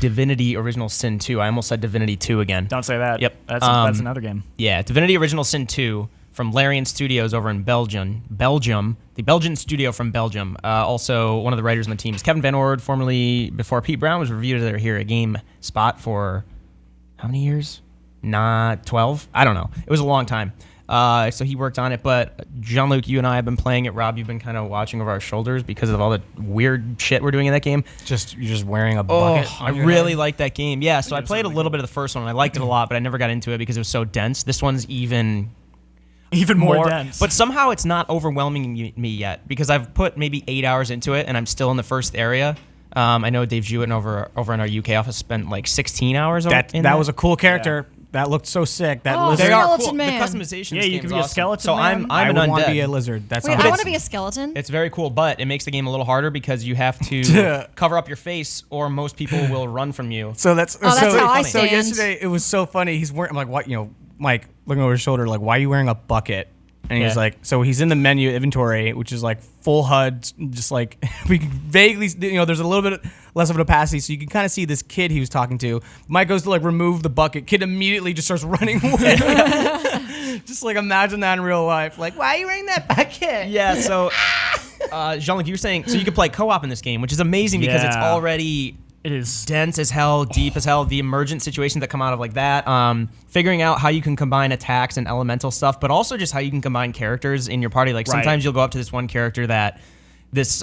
Divinity Original Sin 2. I almost said Divinity 2 again. Don't say that. Yep. That's another game. Yeah, Divinity Original Sin 2 from Larian Studios over in Belgium. The Belgian studio from Belgium. Also, one of the writers on the team is Kevin Van Ord, formerly before Pete Brown was reviewed here at GameSpot for how many years? Not 12? I don't know. It was a long time. So he worked on it, but Jean-Luc, you and I have been playing it. Rob, you've been kind of watching over our shoulders because of all the weird shit we're doing in that game. You're just wearing a bucket. I really like that game. Yeah, so I played a little bit of the first one, and I liked it a lot, but I never got into it because it was so dense. This one's even more dense. But somehow it's not overwhelming me yet because I've put maybe 8 hours into it, and I'm still in the first area. I know Dave Jewett over in our UK office spent like 16 hours. That was a cool character. Yeah. That looked so sick. That lizard. They are cool. Man. The customization. Yeah, you can be awesome. a skeleton. So man. I'm an undead. I want to be a lizard. That's Wait, I want to be a skeleton. It's very cool, but it makes the game a little harder because you have to cover up your face, or most people will run from you. So that's how I stand. So yesterday it was so funny. He's wearing. I'm like, what? Mike looking over his shoulder, like, why are you wearing a bucket? And he's like, so he's in the menu inventory, which is like full HUD, just like we can vaguely, there's a little bit less of an opacity, so you can kind of see this kid he was talking to. Mike goes to like remove the bucket. Kid immediately just starts running away. Just like imagine that in real life. Like, why are you wearing that bucket? Yeah. So, Jean-Luc, you were saying so you could play co-op in this game, which is amazing because it's already. It is dense as hell, deep as hell. The emergent situations that come out of like that. Figuring out how you can combine attacks and elemental stuff, but also just how you can combine characters in your party. Like sometimes you'll go up to this one character that this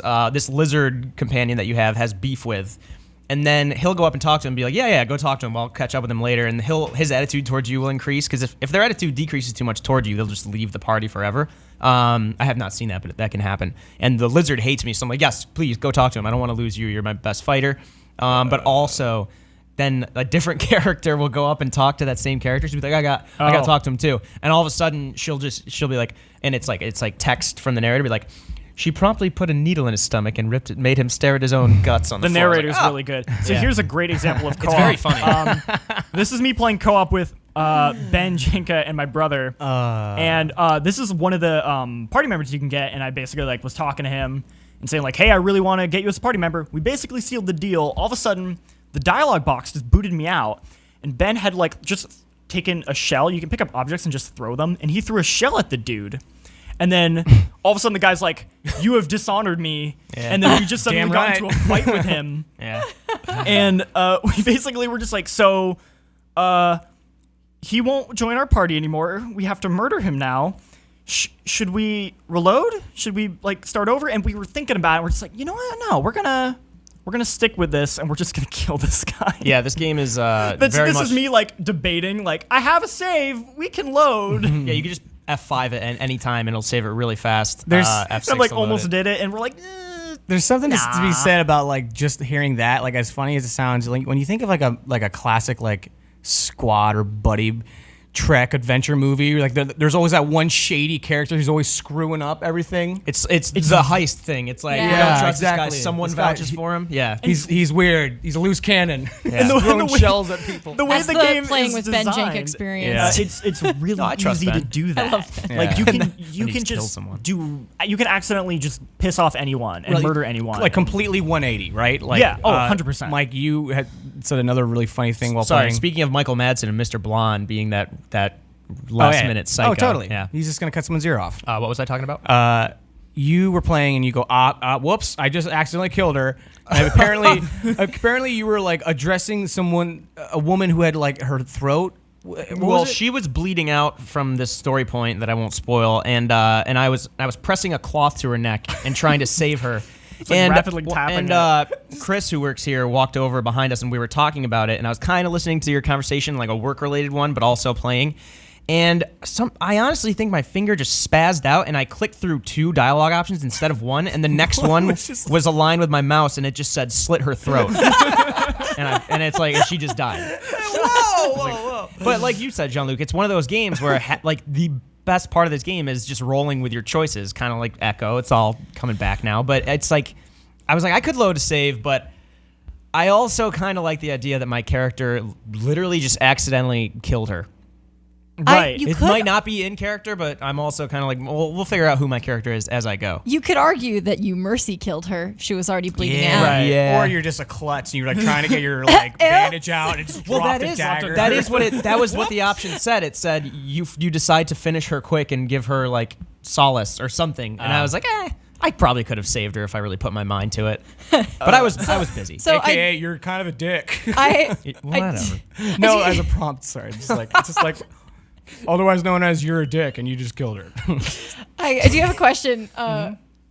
lizard companion that you have has beef with, and then he'll go up and talk to him and be like, yeah, go talk to him. I'll catch up with him later. And his attitude towards you will increase because if their attitude decreases too much towards you, they'll just leave the party forever. I have not seen that, but that can happen. And the lizard hates me, so I'm like, yes, please go talk to him. I don't want to lose you. You're my best fighter. But also, then a different character will go up and talk to that same character. She'll be like, I got to talk to him too. And all of a sudden, she'll be like, and it's like text from the narrator, be like, she promptly put a needle in his stomach and made him stare at his own guts on the floor. The narrator's really good. So here's a great example of co-op. It's very funny. This is me playing co-op with Ben, Jenka, and my brother. And this is one of the party members you can get. And I basically was talking to him and saying hey, I really want to get you as a party member. We basically sealed the deal. All of a sudden, the dialogue box just booted me out. And Ben had just taken a shell. You can pick up objects and just throw them. And he threw a shell at the dude. And then all of a sudden the guy's like, you have dishonored me. Yeah. And then we just suddenly got into a fight with him. Yeah. And we basically were just so he won't join our party anymore. We have to murder him now. Should we reload? Should we start over? And we were thinking about it. We're just you know what? No, we're gonna stick with this, and we're just gonna kill this guy. Yeah, this game is this is me debating. I have a save. We can load. Yeah, you can just F5 at any time, and it'll save it really fast. There's F6 I'm almost did it, and we're there's something to be said about just hearing that. As funny as it sounds, when you think of a classic squad or buddy Trek adventure movie, there's always that one shady character who's always screwing up everything. It's the heist thing. It's we don't trust this guy. Someone vouches for him. Yeah, he's weird. He's a loose cannon. Yeah. And throwing shells at people. The way That's the game playing is with designed, Ben Jenk experience. It's really easy to do that. I love that. You can just you can accidentally just piss off anyone and murder anyone. Completely 180, right? 100%. Mike, you had said another really funny thing while Sorry, playing. speaking of Michael Madsen and Mr. Blonde being that last minute psycho. Oh, totally. Yeah. He's just going to cut someone's ear off. What was I talking about? You were playing and you go, whoops, I just accidentally killed her. And apparently you were addressing a woman who had her throat. She was bleeding out from this story point that I won't spoil, and I was pressing a cloth to her neck and trying to save her. Rapidly tapping Chris, who works here, walked over behind us, and we were talking about it. And I was kind of listening to your conversation, a work-related one, but also playing. And I honestly think my finger just spazzed out, and I clicked through 2 dialogue options instead of 1, and the next one was aligned with my mouse, and it just said "slit her throat," and it's and she just died. Whoa! But like you said, Jean-Luc, it's one of those games where the best part of this game is just rolling with your choices, kind of like Echo. It's all coming back now, but it's I was I could load a save, but I also kind of like the idea that my character literally just accidentally killed her. Right. You It could might not be in character, but I'm also kind of like, well, we'll figure out who my character is as I go. You could argue that you mercy killed her. She was already bleeding out. Right. Yeah. Or you're just a klutz and you're like trying to get your like bandage out and just Well, drop that the is dagger. that is what it. That was what the option said. It said you decide to finish her quick and give her like solace or something. And I was like, I probably could have saved her if I really put my mind to it. But I was busy. So AKA, you're kind of a dick. Whatever. No, as a prompt, sorry. It's just like, otherwise known as you're a dick and you just killed her. I do have a question.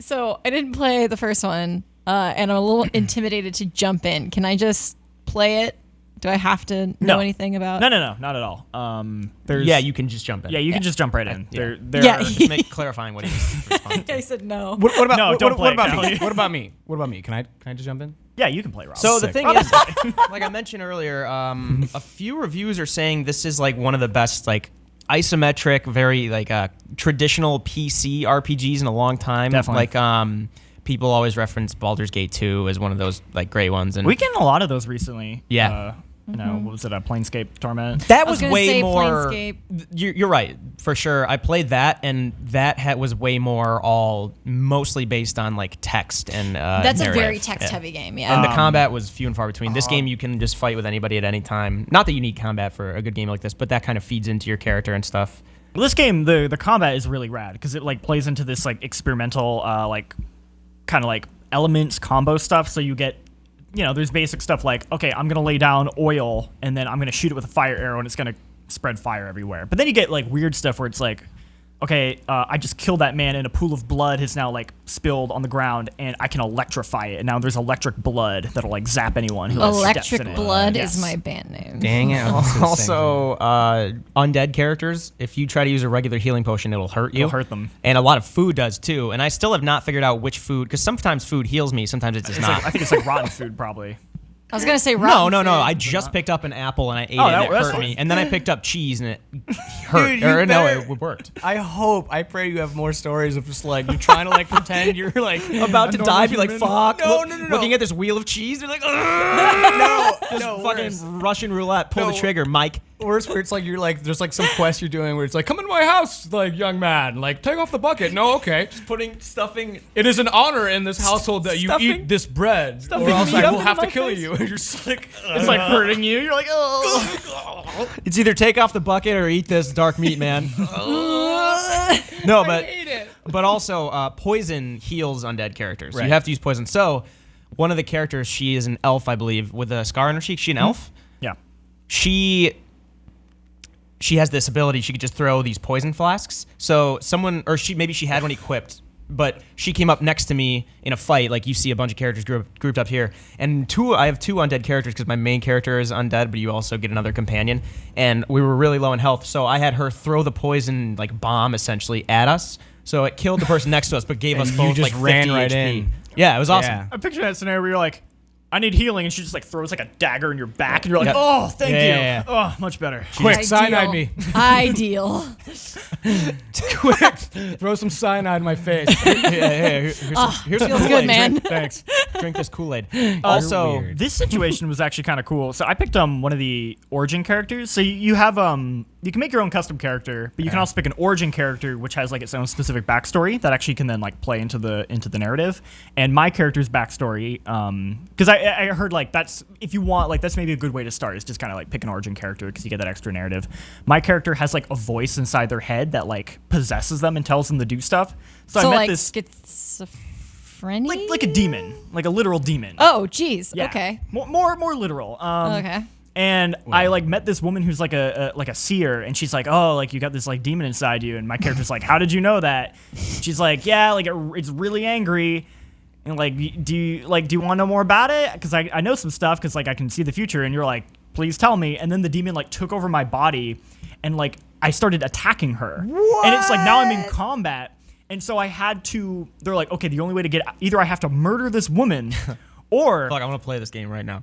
So I didn't play the first one, and I'm a little intimidated to jump in. Can I just play it? Do I have to know anything about? No, not at all. There's Yeah, you can just jump in. Yeah, you can just jump right in. Yeah. There Just clarifying what he's responding to. I said no. What about No, what, don't what, play what it, about me? Kelly. What about me? What about me? Can I just jump in? Yeah, you can play Rob. So the Sick. thing is, like I mentioned earlier, a few reviews are saying this is like one of the best like isometric, very like traditional PC RPGs in a long time. Definitely. Like people always reference Baldur's Gate 2 as one of those like great ones, and we getting a lot of those recently. Yeah. What was it? A Planescape Torment. that I was was gonna way say more. Planescape. You're right for sure. I played that, and that was way more all mostly based on like text and. That's a narrative. very text-heavy game. Yeah. And the combat was few and far between. This game, you can just fight with anybody at any time. Not that you need combat for a good game like this, but that kind of feeds into your character and stuff. Well, this game, the combat is really rad because it like plays into this like experimental like kind of like elements combo stuff. So you get, there's basic stuff like, okay, I'm gonna lay down oil and then I'm gonna shoot it with a fire arrow and it's gonna spread fire everywhere. But then you get like weird stuff where it's like, okay, I just killed that man and a pool of blood has now like spilled on the ground and I can electrify it. And now there's electric blood that'll like zap anyone who steps Electric in it. Blood Yes. is my band name. Dang it. Also, undead characters, if you try to use a regular healing potion, it'll hurt you. It'll hurt them. And a lot of food does too. And I still have not figured out which food, because sometimes food heals me, sometimes it does It's not. like, I think it's like rotten food probably. I was gonna say No, rotten no, no. food. I just picked up an apple and I ate it Oh, and it that's hurt fine. me. And then I picked up cheese and it hurt. Dude, you or no, better- it worked. I pray you have more stories of just like you're trying to like pretend you're like About to a die, normal be like, human. fuck. No, no, no, no. Looking at this wheel of cheese, be like, ugh. no, Just worse. fucking Russian roulette. Pull No. the trigger, Mike. Worse, where it's like you're like there's like some quest you're doing where it's like come into my house, like young man, like take off the bucket. No, okay. Putting stuffing. It is an honor in this household that you Stuffing- eat this bread, stuffing or else meat I up will into have to my kill face. you. You're just like It's like hurting you. You're like, oh. It's either take off the bucket or eat this dark meat, man. No, but also poison heals undead characters. Right. You have to use poison. So one of the characters, she is an elf, I believe, with a scar on her cheek. She an elf? Yeah. She has this ability. She could just throw these poison flasks. So someone, or maybe she had one equipped, but she came up next to me in a fight. Like you see a bunch of characters grouped up here, and I have two undead characters because my main character is undead, but you also get another companion. And we were really low in health, so I had her throw the poison like bomb essentially at us. So it killed the person next to us, but gave us you both just like ran 50 right HP. in. Yeah, it was awesome. Yeah. I picture that scenario where you're like, I need healing, and she just like throws like a dagger in your back, and you're like, Yeah. oh, thank Yeah, you. yeah, yeah. Oh, much better. quick cyanide me. Ideal. Quick, throw some cyanide in my face. Here's some Feels Kool-Aid. good, man. Thanks. Drink this Kool-Aid. Also, weird. This situation was actually kind of cool. So I picked one of the origin characters. So you have you can make your own custom character, but you can also pick an origin character which has like its own specific backstory that actually can then like play into the narrative. And my character's backstory, because I heard like that's if you want like that's maybe a good way to start is just kind of like pick an origin character because you get that extra narrative. My character has like a voice inside their head that like possesses them and tells them to do stuff. So I met like this schizophrenia? like a demon, like a literal demon. Oh, geez. Yeah. Okay. More literal. Okay. And I like met this woman who's like a seer, and she's like, oh, like you got this like demon inside you, and my character's like, how did you know that? She's like, yeah, like it's really angry, and like, do you want to know more about it? Because I know some stuff, because like I can see the future, and you're like, please tell me. And then the demon like took over my body, and like I started attacking her, and it's like now I'm in combat, and so I had to. They're like, okay, the only way to get either I have to murder this woman. Or fuck, I want to play this game right now.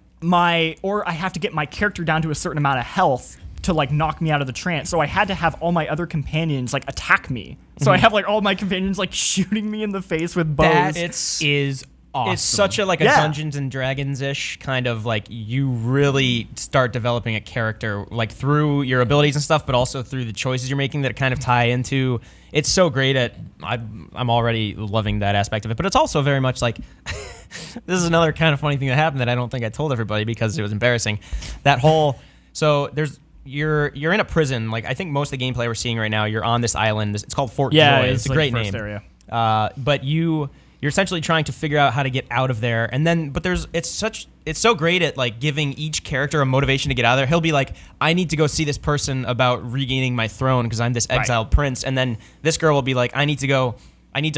or I have to get my character down to a certain amount of health to like knock me out of the trance. So I had to have all my other companions like attack me. So I have like all my companions like shooting me in the face with bows. That is awesome. It's such a like a Dungeons and Dragons ish kind of like you really start developing a character like through your abilities and stuff, but also through the choices you're making that kind of tie into. It's so great at. I'm already loving that aspect of it, but it's also very much like this is another kind of funny thing that happened that I don't think I told everybody because it was embarrassing. That whole you're in a prison. Like I think most of the gameplay we're seeing right now, you're on this island. It's called Fort Joy. It's a like great the first name. area. But you're essentially trying to figure out how to get out of there, and then it's so great at like giving each character a motivation to get out of there. He'll be like, I need to go see this person about regaining my throne because I'm this exiled prince, and then this girl will be like, I need to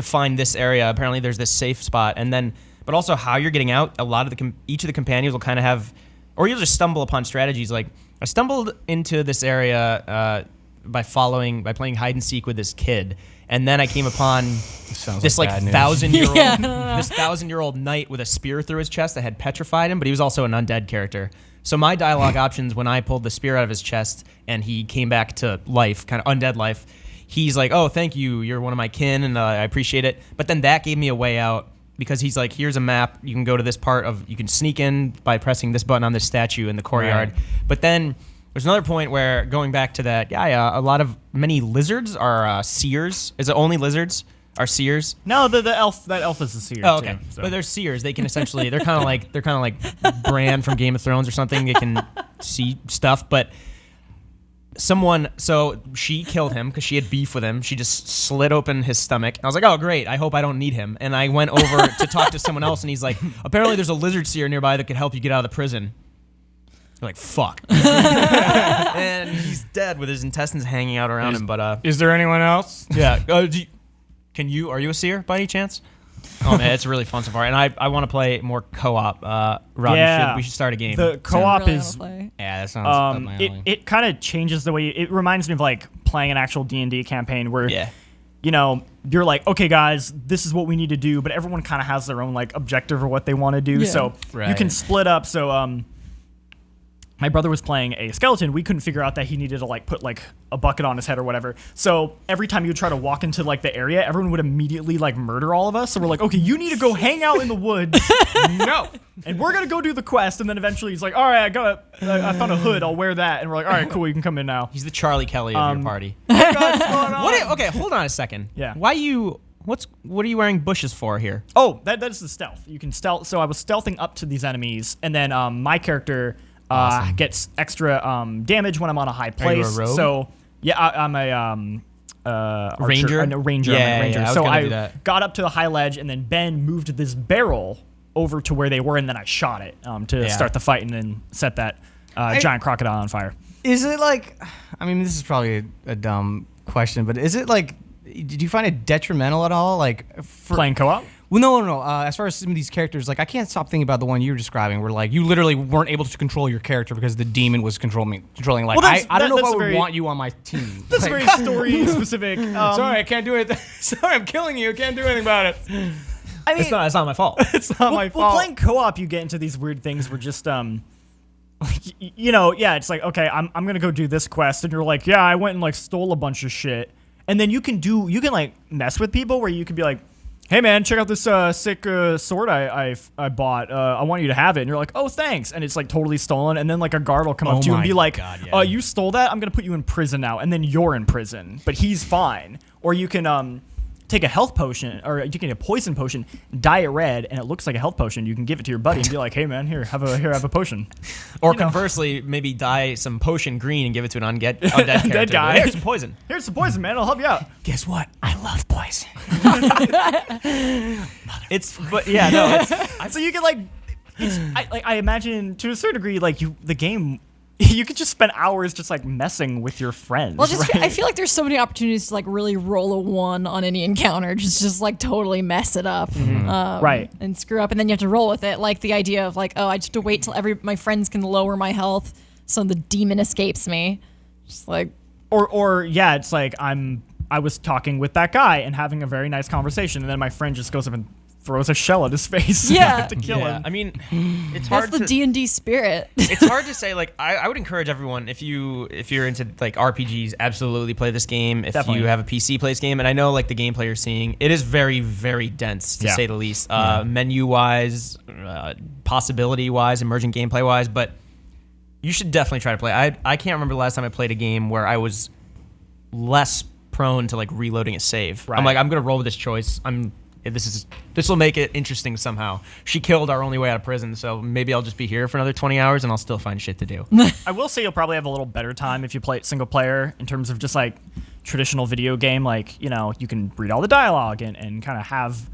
find this area. Apparently there's this safe spot, and then but also how you're getting out. A lot of each of the companions will kind of have, or you'll just stumble upon strategies. Like I stumbled into this area by playing hide and seek with this kid. And then I came upon this like 1,000-year-old knight with a spear through his chest that had petrified him, but he was also an undead character. So my dialogue options when I pulled the spear out of his chest and he came back to life, kind of undead life, he's like, oh, thank you, you're one of my kin, and I appreciate it. But then that gave me a way out because he's like, here's a map, you can go to this part you can sneak in by pressing this button on this statue in the courtyard. Right. But then there's another point where, going back to that, many lizards are seers. Is it only lizards are seers? No, that elf is a seer. Oh, okay. Too, so. But they're seers. They can essentially they're kind of like Bran from Game of Thrones or something. They can see stuff. But so she killed him because she had beef with him. She just slit open his stomach. I was like, oh great. I hope I don't need him. And I went over to talk to someone else, and he's like, apparently there's a lizard seer nearby that could help you get out of the prison. You're like, fuck. And he's dead with his intestines hanging out around him. But is there anyone else? Yeah. Are you a seer by any chance? Oh man, it's really fun so far, and I want to play more co-op. Rob, we should start a game. The co-op really is that sounds up my alley. It kind of changes the way it reminds me of like playing an actual D&D campaign where you know, you're like, okay guys, this is what we need to do, but everyone kind of has their own like objective or what they want to do, so you can split up. So my brother was playing a skeleton. We couldn't figure out that he needed to like put like a bucket on his head or whatever. So every time you would try to walk into like the area, everyone would immediately like murder all of us. So we're like, okay, you need to go hang out in the woods. No. And we're gonna go do the quest. And then eventually he's like, all right, I found a hood. I'll wear that. And we're like, all right, cool, you can come in now. He's the Charlie Kelly of your party. Hey guys, what's going on? Okay, hold on a second. Yeah. What are you wearing bushes for here? Oh, that is the stealth. You can stealth. So I was stealthing up to these enemies, and then my character gets extra damage when I'm on a high place. Are you a rogue? So yeah, I'm a ranger. I'm a ranger. Yeah, so I got up to the high ledge, and then Ben moved this barrel over to where they were, and then I shot it to start the fight, and then set that giant crocodile on fire. Is it like? I mean, this is probably a dumb question, but is it like? Did you find it detrimental at all, like Playing co-op? Well, no. As far as some of these characters, like I can't stop thinking about the one you were describing, where like you literally weren't able to control your character because the demon was controlling. Like I don't know if I would want you on my team. That's like, very story specific. Sorry, I can't do it. Sorry, I'm killing you. I can't do anything about it. I mean, it's not my fault. It's not my fault. Well, playing co-op, you get into these weird things where just you know, it's like, okay, I'm gonna go do this quest, and you're like, yeah, I went and like stole a bunch of shit, and then you can like mess with people where you can be like, hey man, check out this sick sword I bought. I want you to have it. And you're like, oh thanks. And it's like totally stolen. And then like a guard will come up to you and be like, you stole that? I'm gonna put you in prison now. And then you're in prison, but he's fine. Or you can take a health potion, or you can get a poison potion, dye it red, and it looks like a health potion. You can give it to your buddy and be like, hey man, have a potion. Or conversely, maybe dye some potion green and give it to an undead character. Dead guy. Here's some poison. Here's some poison, man. I'll help you out. Guess what? I love poison. So you can like, I imagine to a certain degree, like the game. You could just spend hours just like messing with your friends. Well, right? I feel like there's so many opportunities to like really roll a 1 on any encounter, just like totally mess it up, right, and screw up, and then you have to roll with it. Like the idea of like, oh, I just have to wait till my friends can lower my health so the demon escapes me. Just like, or it's like I was talking with that guy and having a very nice conversation, and then my friend just goes up and throws a shell at his face. Yeah. You have to kill him. I mean, it's That's hard the to. D&D spirit. It's hard to say. Like, I would encourage everyone, if you're into like RPGs, absolutely play this game. If Definitely. you have a PC, play this game. And I know like the gameplay you're seeing, it is very, very dense to Yeah. say the least. Menu wise, possibility wise, emergent gameplay wise, but you should definitely try to play. I can't remember the last time I played a game where I was less prone to like reloading a save. Right. I'm like, I'm gonna roll with this choice. This will make it interesting somehow. She killed our only way out of prison, so maybe I'll just be here for another 20 hours and I'll still find shit to do. I will say you'll probably have a little better time if you play it single player in terms of just like traditional video game. Like, you know, you can read all the dialogue and kind of have,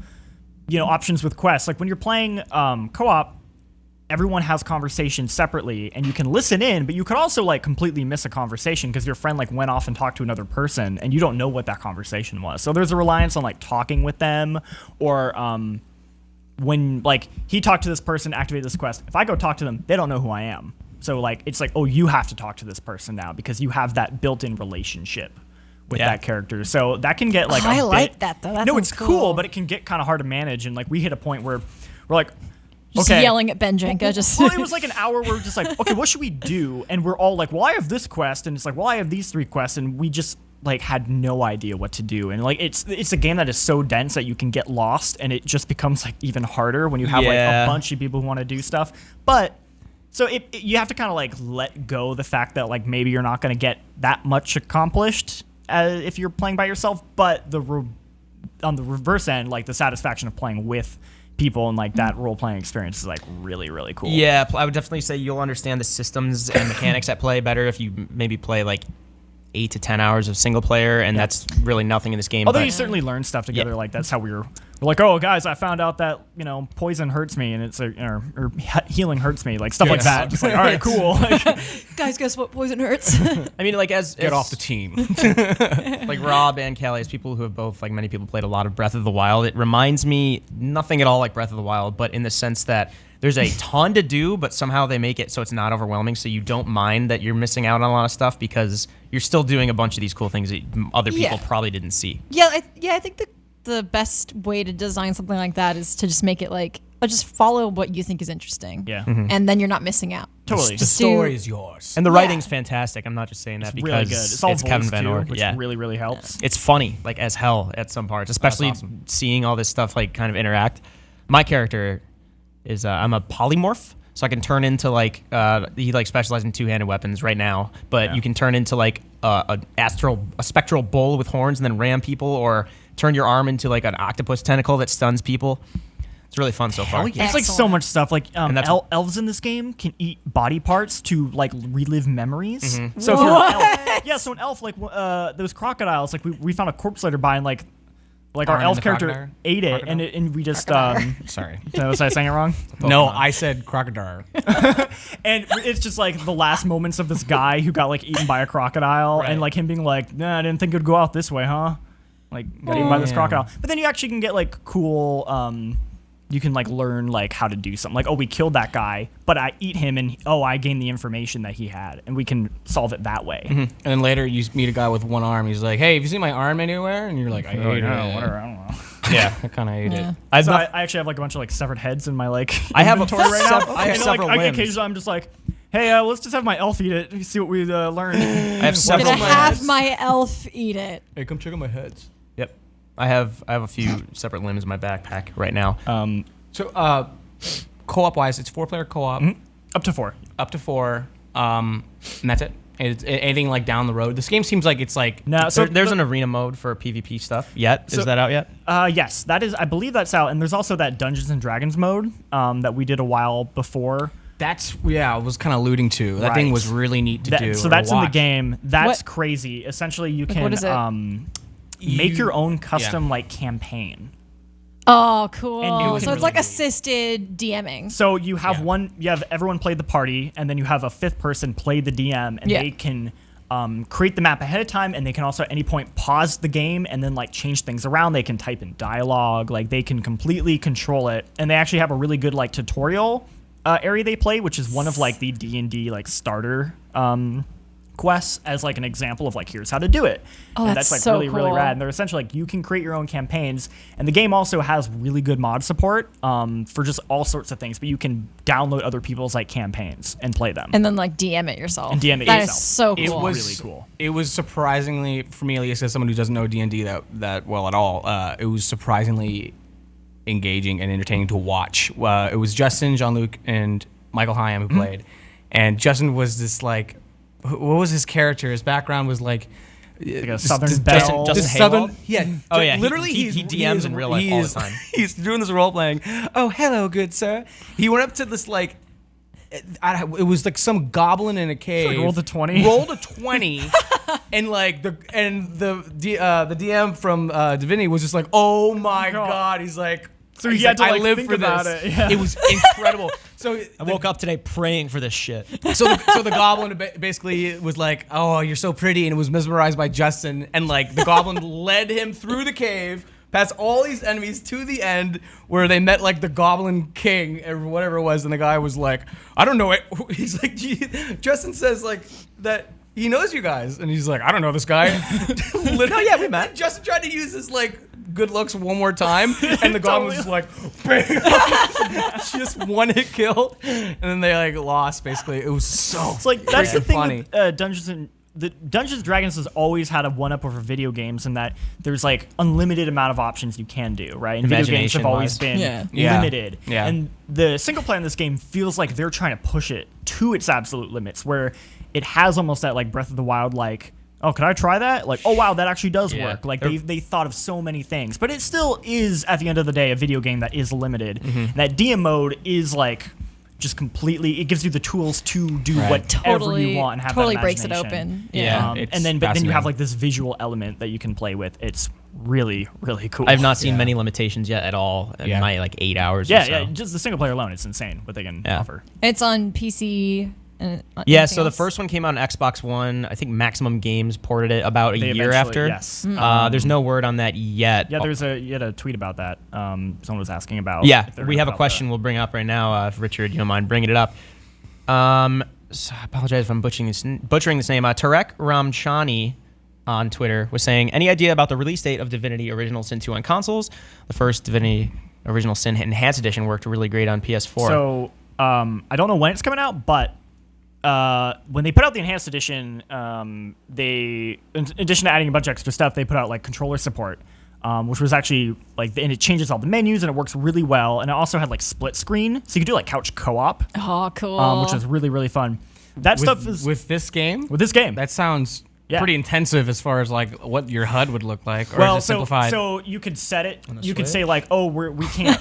you know, options with quests. Like when you're playing co-op, everyone has conversations separately and you can listen in, but you could also like completely miss a conversation because your friend like went off and talked to another person and you don't know what that conversation was. So there's a reliance on like talking with them, or when like he talked to this person, activate this quest. If I go talk to them, they don't know who I am. So like it's like, oh, you have to talk to this person now because you have that built-in relationship with that character. So that can get like I a like bit, that though. That no, sounds it's cool, but it can get kind of hard to manage. And like we hit a point where we're like, just okay, yelling at Ben Jenka. Just well, it was like an hour where we're just like, okay, what should we do? And we're all like, well, I have this quest, and it's like, well, I have these 3 quests, and we just like had no idea what to do. And like it's a game that is so dense that you can get lost, and it just becomes like even harder when you have like a bunch of people who want to do stuff. But so you have to kind of like let go the fact that like maybe you're not going to get that much accomplished if you're playing by yourself. But on the reverse end, like the satisfaction of playing with people and like that role-playing experience is like really, really cool. Yeah, I would definitely say you'll understand the systems and mechanics at play better if you maybe play like 8 to 10 hours of single player, and that's really nothing in this game. Although but you certainly learn stuff together, like that's how we're like, oh guys, I found out that, you know, poison hurts me, and it's or healing hurts me, like stuff like that. Just like, all right, cool. guys, guess what? Poison hurts. I mean, like Get off the team. like Rob and Callie, as people who have both, like many people, played a lot of Breath of the Wild, it reminds me nothing at all like Breath of the Wild, but in the sense that there's a ton to do, but somehow they make it so it's not overwhelming, so you don't mind that you're missing out on a lot of stuff because you're still doing a bunch of these cool things that other people probably didn't see. I think the best way to design something like that is to just make it like, just follow what you think is interesting. Yeah. And then you're not missing out. Totally. The story is yours. And the writing's fantastic. I'm not just saying that It's because really good. It's all it's Kevin voiced Van too, Ork. which really, really helps. It's funny, like as hell at some parts, especially awesome. seeing all this stuff like kind of interact. My character is I'm a polymorph, so I can turn into like he like specializes in 2-handed weapons right now, but you can turn into like a spectral bull with horns and then ram people, or turn your arm into like an octopus tentacle that stuns people. It's really fun so far. It's like so much stuff. Like elves in this game can eat body parts to like relive memories. So if you're an elf, so an elf like those crocodiles, like we found a corpse later by, and like our elf character ate it, and we just Sorry. was I saying it wrong? No, I said crocodile. And it's just like the last moments of this guy who got like eaten by a crocodile, and like him being like, nah, I didn't think it'd go out this way, huh? Like got eaten by this crocodile. But then you actually can get like cool you can like learn like how to do something. Like, oh, we killed that guy, but I eat him, and I gained the information that he had, and we can solve it that way. And then later you meet a guy with one arm. He's like, hey, have you seen my arm anywhere? And you're like, I ate it. Whatever, I don't know. Yeah, I kind of ate it. I actually have like a bunch of like severed heads in my like I have inventory right now. I have And, several like, limbs. occasionally I'm just like, hey, let's just have my elf eat it and see what we learn. I have I'm several gonna limbs. have my elf eat it. Hey, come check out my heads. Yep. I have a few separate limbs in my backpack right now. So, co-op wise, it's 4-player co-op. Up to 4. Up to 4. And that's it. Anything like down the road. This game seems like it's like No, so there's an arena mode for PvP stuff yet. Is that out yet? Yes, that is. I believe that's out, and there's also that Dungeons and Dragons mode that we did a while before. that's I was kind of alluding to. That thing was really neat to do. So or that's in the watch. game. That's What? crazy. Essentially, you Like, can what is it? make your own custom like campaign. Oh, cool. And you So can it's like really- assisted DMing. So you have you have everyone play the party, and then you have a 5th person play the DM, and they can create the map ahead of time, and they can also at any point pause the game and then like change things around. They can type in dialogue, like they can completely control it, and they actually have a really good like tutorial area they play, which is one of like the D&D like starter quests as like an example of like here's how to do it. Oh, and that's like so really really cool. rad. And they're essentially like you can create your own campaigns, and the game also has really good mod support for just all sorts of things. But you can download other people's like campaigns and play them. And then like DM it yourself. And DM it That yourself. is so It cool. was really cool. It was surprisingly, for me at least, as someone who doesn't know D&D that well at all, it was surprisingly engaging and entertaining to watch. It was Justin, Jean-Luc, and Michael Hyam who played, and Justin was this like, what was his character? His background was like a Southern belle. Justin this Haywald? Southern, yeah. Oh, yeah, literally he DMs in real life all the time. He's doing this role playing. Oh, hello, good sir. He went up to this like, it was like some goblin in a cave. Like rolled a 20. Rolled a 20, and like the DM from Divinity was just like, oh my god. He's like, So he he's had to, I like, live think for about this. it, yeah. It was incredible. So I woke up today praying for this shit. so the goblin basically was like, "Oh, you're so pretty," and it was mesmerized by Justin, and like the goblin led him through the cave, past all these enemies to the end where they met like the Goblin King or whatever it was, and the guy was like, "I don't know it." He's like, Justin says like that he knows you guys, and he's like, "I don't know this guy." Literally, Oh, yeah, we met. Justin tried to use his like good looks one more time, and the goblin was just like, bam, just one hit kill, and then they like lost. Basically, it was so. It's like that's the freaking thing funny. with Dungeons and Dragons has always had a one-up over video games in that there's like unlimited amount of options you can do, right? And video games have always been Yeah. limited. Yeah. And the single player in this game feels like they're trying to push it to its absolute limits, where it has almost that like Breath of the Wild like, oh, can I try that? Like, oh wow, that actually does Yeah. work. Like they thought of so many things, but it still is at the end of the day a video game that is limited. Mm-hmm. That DM mode is like just completely. It gives you the tools to do whatever you want and have totally that breaks it imagination. open. Yeah. And It's then you have fascinating. like this visual element that you can play with. It's really really cool. I've not seen many limitations yet at all in Yeah. my like 8 hours. Yeah, or so. yeah. Just the single player alone, it's insane what they can Yeah. offer. It's on PC. And Yeah, anything so the else? first one came out on Xbox One. I think Maximum Games ported it about a They year eventually- after. yes. There's no word on that yet. Yeah, you had a tweet about that. Someone was asking about. Yeah, if they're we gonna have a put out question we'll bring up right now. If Richard, you don't mind bringing it up. So I apologize if I'm butchering this name. Tarek Ramchani on Twitter was saying, any idea about the release date of Divinity Original Sin 2 on consoles? The first Divinity Original Sin Enhanced Edition worked really great on PS4. So I don't know when it's coming out, but when they put out the enhanced edition, they, in addition to adding a bunch of extra stuff, they put out like controller support, which was actually like, and it changes all the menus and it works really well. And it also had like split screen, so you could do like couch co-op, Oh, cool. which was really really fun. That stuff is with this game. with this game. That sounds Yeah. pretty intensive as far as like what your HUD would look like, or well, is it simplified? so you could set it. You could say like, oh, we can't.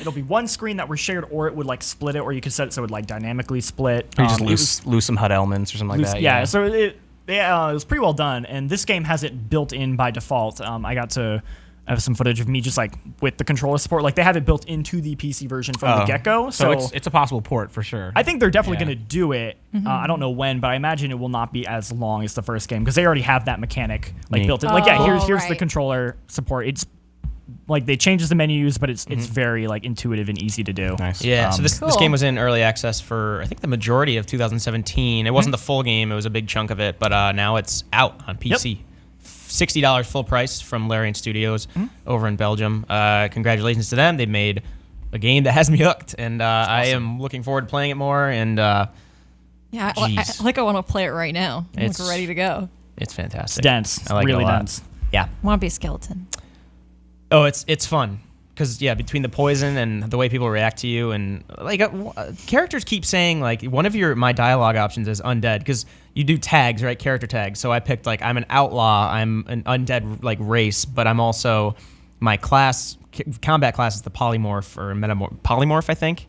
It'll be one screen that we're shared, or it would like split it, or you could set it so it would like dynamically split. or you just it was lose some HUD elements or something like that. Yeah, so it was pretty well done, and this game has it built in by default. I got to have some footage of me just like with the controller support. Like they have it built into the PC version from the get-go. So it's a possible port for sure. I think they're definitely Yeah. going to do it. I don't know when, but I imagine it will not be as long as the first game because they already have that mechanic like Neat. built in. Like yeah, here's the right. controller support. It's like they changes the menus, but it's very like intuitive and easy to do. Nice. Yeah, so this Cool. game was in early access for I think the majority of 2017. It wasn't the full game; it was a big chunk of it, but now it's out on PC. $60 full price from Larian Studios over in Belgium. Congratulations to them; they made a game that has me hooked, and I am looking forward to playing it more. And yeah, jeez. I want to play it right now. I'm It's- like ready to go. it's fantastic. It's dense. I like really it a lot. dense. Yeah. I want to be a skeleton. Oh, it's fun because between the poison and the way people react to you, and like characters keep saying like one of my dialogue options is undead because you do tags, right? Character tags. So I picked like I'm an outlaw, I'm an undead like race, but I'm also my class combat class is the polymorph or polymorph, I think.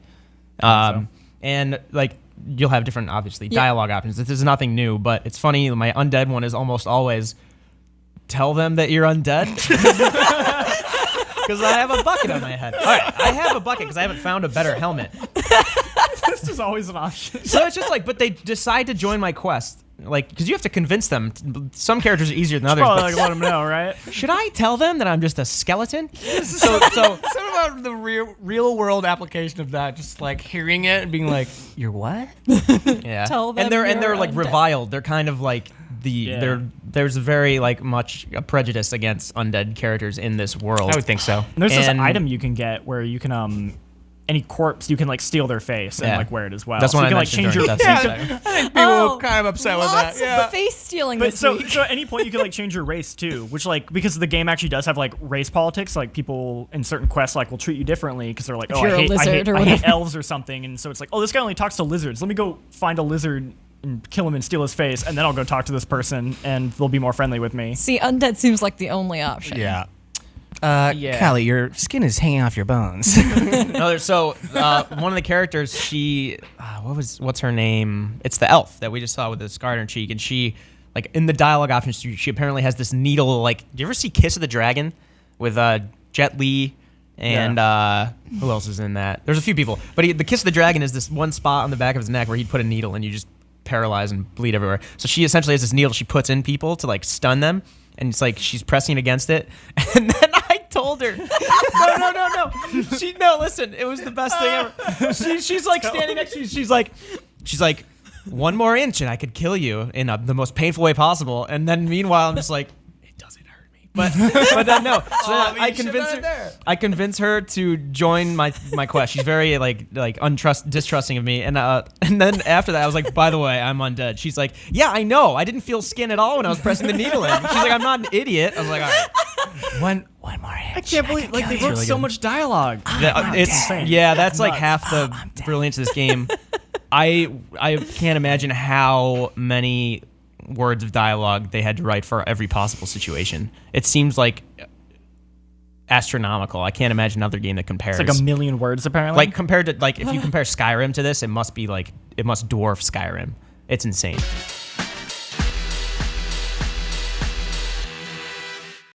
And like you'll have different obviously dialogue options. This is nothing new, but it's funny. My undead one is almost always tell them that you're undead. Because I have a bucket on my head. All right, I have a bucket because I haven't found a better helmet. This is always an option. So it's just like, but they decide to join my quest. like, because you have to convince them. Some characters are easier than others. Probably But like let them know, right? should I tell them that I'm just a skeleton? So some about the real world application of that, just like hearing it and being like, "You're what?" Yeah. Tell them and they're you're like undead. reviled. They're kind of like there's very like much a prejudice against undead characters in this world. I would think so. And there's this And- item you can get where you can any corpse you can like steal their face and Yeah. like wear it as well. That's so what you I can like mentioned change during your that I think people Oh, were kind of upset with that. Lots Yeah. of face stealing But this so week. at any point you can like change your race too, which like because the game actually does have like race politics, like people in certain quests like will treat you differently because they're like, oh, you're a lizard or I hate whatever. elves or something, and so it's like, oh, this guy only talks to lizards. Let me go find a lizard and kill him and steal his face, and then I'll go talk to this person and they'll be more friendly with me. See, undead seems like the only option. Yeah. Yeah. Callie, your skin is hanging off your bones. No, so one of the characters, she, what's her name? It's the elf that we just saw with the scar on her cheek, and she, like in the dialogue options, she apparently has this needle. Like, do you ever see Kiss of the Dragon with Jet Li and who else is in that? There's a few people, but the Kiss of the Dragon is this one spot on the back of his neck where he'd put a needle and you just paralyze and bleed everywhere. So she essentially has this needle she puts in people to like stun them, and it's like she's pressing against it, and then I told her, no. Listen, it was the best thing ever. She's like standing next to me. She's like, 1 more inch and I could kill you in the most painful way possible. And then meanwhile, I'm just like, it doesn't hurt me. But then no. So then I convince her to join my quest. She's very distrusting of me. And then after that, I was like, by the way, I'm undead. She's like, yeah, I know. I didn't feel skin at all when I was pressing the needle in. She's like, I'm not an idiot. I was like, all right. One more inch. I can't believe like they wrote so much dialogue. That's like half the brilliance of this game. I can't imagine how many words of dialogue they had to write for every possible situation. It seems like astronomical. I can't imagine another game that compares. It's like 1 million words apparently. Like compared to if you compare Skyrim to this, it must dwarf Skyrim. It's insane.